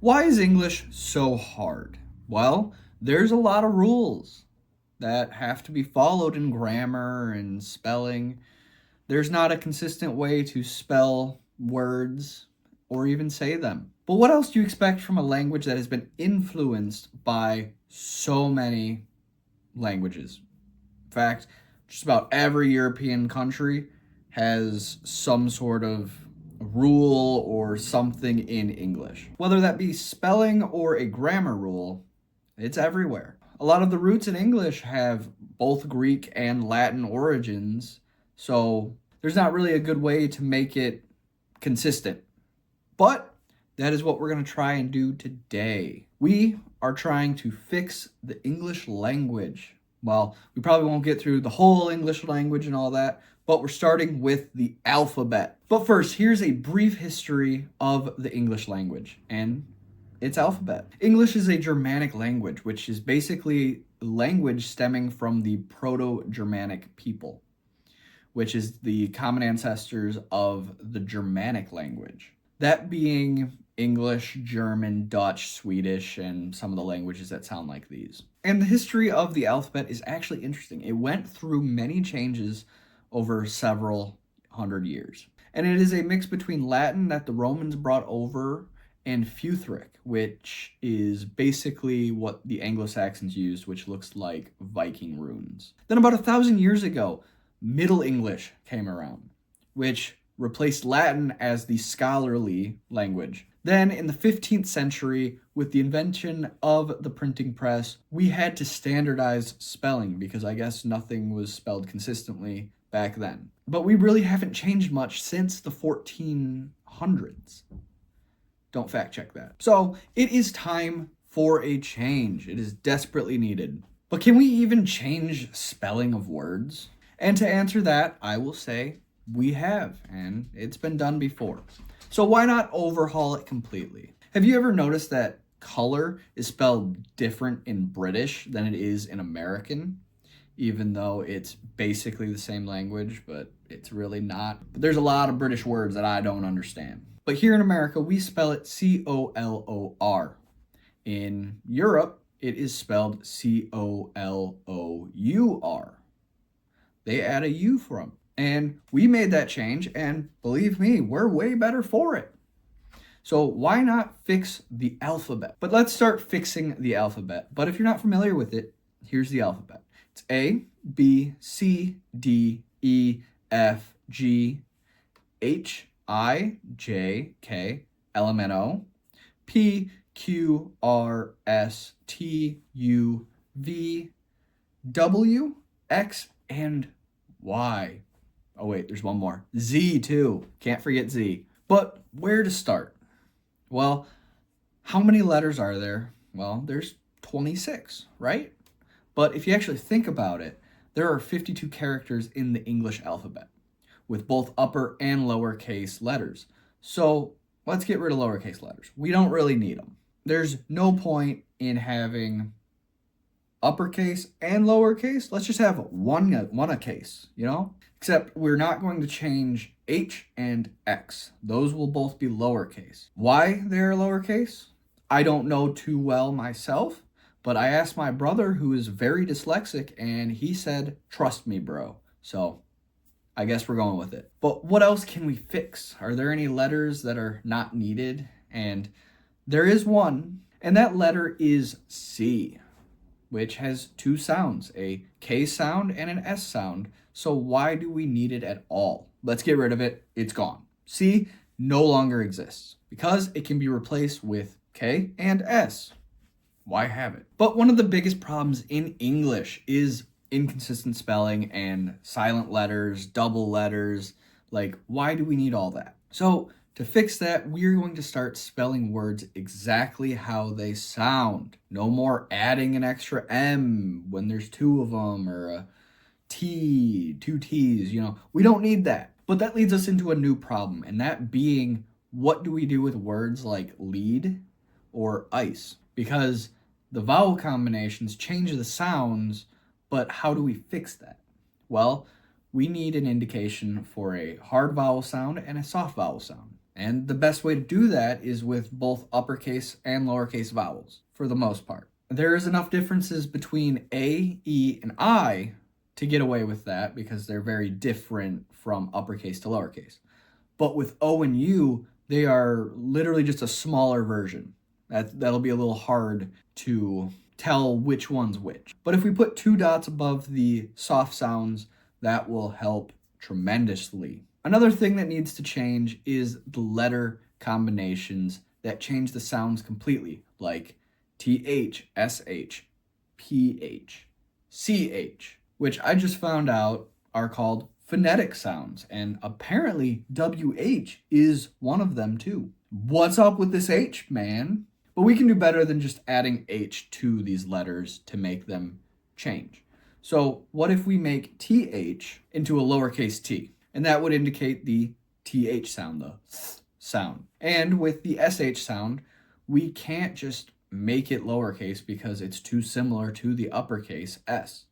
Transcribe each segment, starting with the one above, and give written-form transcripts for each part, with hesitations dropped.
Why is English so hard? Well, there's a lot of rules that have to be followed in grammar and spelling. There's not a consistent way to spell words or even say them. But what else do you expect from a language that has been influenced by so many languages? In fact, just about every European country has some sort of rule or something in English. Whether that be spelling or a grammar rule, it's everywhere. A lot of the roots in English have both Greek and Latin origins, so there's not really a good way to make it consistent. But that is what we're going to try and do today. We are trying to fix the English language. Well, we probably won't get through the whole English language and all that, but we're starting with the alphabet. But first, here's a brief history of the English language and its alphabet. English is a Germanic language, which is basically language stemming from the Proto-Germanic people, which is the common ancestors of the Germanic language. That being English, German, Dutch, Swedish, and some of the languages that sound like these. And the history of the alphabet is actually interesting. It went through many changes over several hundred years. And it is a mix between Latin that the Romans brought over and Futhric, which is basically what the Anglo-Saxons used, which looks like Viking runes. Then about 1,000 years ago, Middle English came around, which replaced Latin as the scholarly language. Then in the 15th century, with the invention of the printing press, we had to standardize spelling because I guess nothing was spelled consistently back then. But we really haven't changed much since the 1400s. Don't fact check that. So it is time for a change. It is desperately needed. But can we even change spelling of words? And to answer that, I will say we have, and it's been done before. So why not overhaul it completely? Have you ever noticed that color is spelled different in British than it is in American? Even though it's basically the same language, but it's really not. But there's a lot of British words that I don't understand. But here in America, we spell it C-O-L-O-R. In Europe, it is spelled C-O-L-O-U-R. They add a U from. And we made that change, and believe me, we're way better for it. So why not fix the alphabet? But let's start fixing the alphabet. But if you're not familiar with it, here's the alphabet. It's A, B, C, D, E, F, G, H, I, J, K, L, M, N, O, P, Q, R, S, T, U, V, W, X, and Y. Oh wait, there's one more. Z too. Can't forget Z. But where to start? Well, how many letters are there? Well, there's 26, right? But if you actually think about it, there are 52 characters in the English alphabet, with both upper and lowercase letters. So let's get rid of lowercase letters. We don't really need them. There's no point in having uppercase and lowercase. Let's just have one a case, Except we're not going to change H and X. Those will both be lowercase. Why they're lowercase? I don't know too well myself, but I asked my brother, who is very dyslexic, and he said, trust me, bro. So I guess we're going with it. But what else can we fix? Are there any letters that are not needed? And there is one, and that letter is C, which has two sounds, a K sound and an S sound. So why do we need it at all? Let's get rid of it. It's gone. C no longer exists because it can be replaced with K and S. Why have it? But one of the biggest problems in English is inconsistent spelling and silent letters, double letters. Like, why do we need all that? So to fix that, we're going to start spelling words exactly how they sound. No more adding an extra M when there's two of them, or a T, two T's, We don't need that. But that leads us into a new problem, and that being, what do we do with words like lead or ice? Because the vowel combinations change the sounds, but how do we fix that? Well, we need an indication for a hard vowel sound and a soft vowel sound. And the best way to do that is with both uppercase and lowercase vowels, for the most part. There is enough differences between A, E, and I to get away with that because they're very different from uppercase to lowercase. But with O and U, they are literally just a smaller version. That'll be a little hard to tell which one's which. But if we put 2 dots above the soft sounds, that will help tremendously. Another thing that needs to change is the letter combinations that change the sounds completely, like TH, SH, PH, CH, which I just found out are called phonetic sounds, and apparently WH is one of them too. What's up with this H, man? But we can do better than just adding H to these letters to make them change. So what if we make TH into a lowercase t? And that would indicate the TH sound, the th sound. And with the SH sound, we can't just make it lowercase because it's too similar to the uppercase S.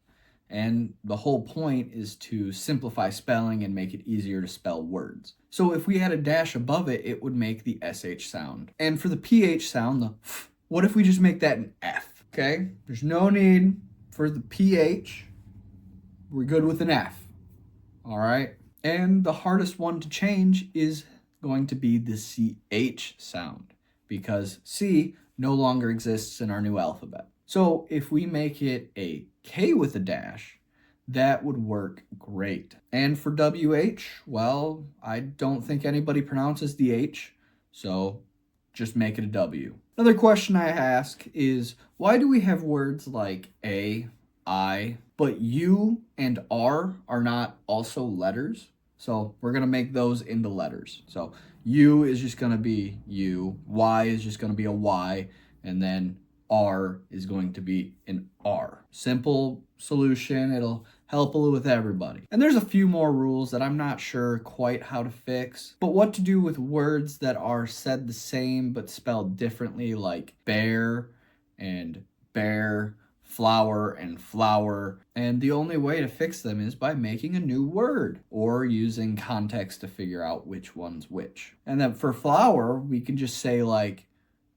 And the whole point is to simplify spelling and make it easier to spell words. So if we had a dash above it, it would make the SH sound. And for the PH sound, the f, what if we just make that an F? Okay, there's no need for the PH. We're good with an F. All right. And the hardest one to change is going to be the CH sound because C no longer exists in our new alphabet. So if we make it a K with a dash, that would work great. And for WH, well, I don't think anybody pronounces the H, so just make it a W. Another question I ask is, why do we have words like A, I, but U and R are not also letters? So we're going to make those into letters. So U is just going to be U, Y is just going to be a Y, and then R is going to be an R. Simple solution. It'll help with everybody. And there's a few more rules that I'm not sure quite how to fix, but what to do with words that are said the same but spelled differently, like bear and bear, flower and flower, and the only way to fix them is by making a new word or using context to figure out which one's which. And then for flour, we can just say like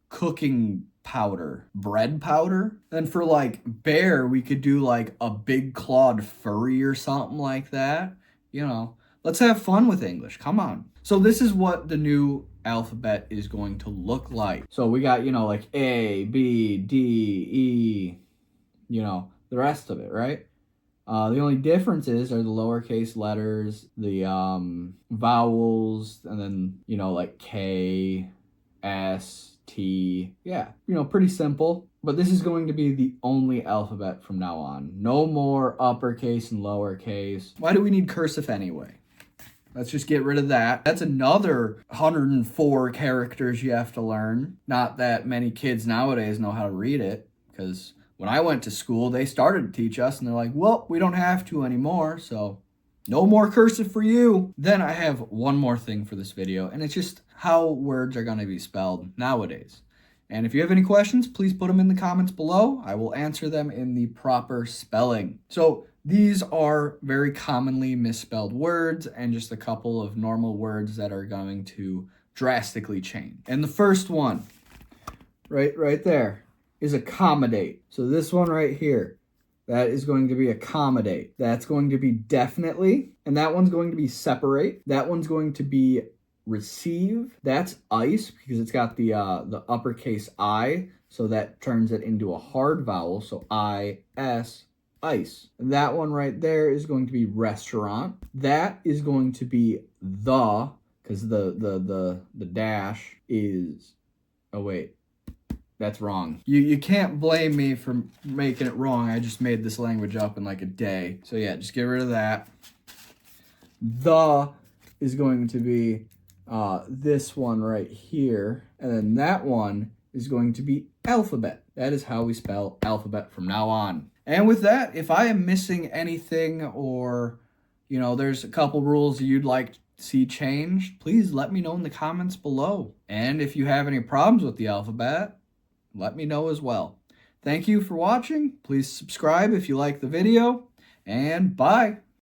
cooking powder, bread powder. Then for like bear, we could do like a big clawed furry or something like that. You know, let's have fun with English. Come on. So this is what the new alphabet is going to look like. So we got, you know, like A, B, D, E, you know, the rest of it, right? The only differences are the lowercase letters, the vowels, and then, you know, like K, S, T. Yeah, you know, pretty simple. But this is going to be the only alphabet from now on. No more uppercase and lowercase. Why do we need cursive anyway? Let's just get rid of that. That's another 104 characters you have to learn. Not that many kids nowadays know how to read it, because when I went to school, they started to teach us, and they're like, well, we don't have to anymore, so no more cursive for you. Then I have one more thing for this video, and it's just how words are going to be spelled nowadays. And if you have any questions, please put them in the comments below. I will answer them in the proper spelling. So these are very commonly misspelled words and just a couple of normal words that are going to drastically change. And the first one, right there, is accommodate. So this one right here, that is going to be accommodate. That's going to be definitely, and that one's going to be separate. That one's going to be receive. That's ice because it's got the uppercase I, so that turns it into a hard vowel. So I-S, ice. And that one right there is going to be restaurant. That is going to be the, because the dash is, oh wait, that's wrong. You can't blame me for making it wrong. I just made this language up in like a day. So yeah, just get rid of that. The is going to be this one right here. And then that one is going to be alphabet. That is how we spell alphabet from now on. And with that, if I am missing anything or, you know, there's a couple rules you'd like to see changed, please let me know in the comments below. And if you have any problems with the alphabet, let me know as well. Thank you for watching. Please subscribe if you like the video, and bye.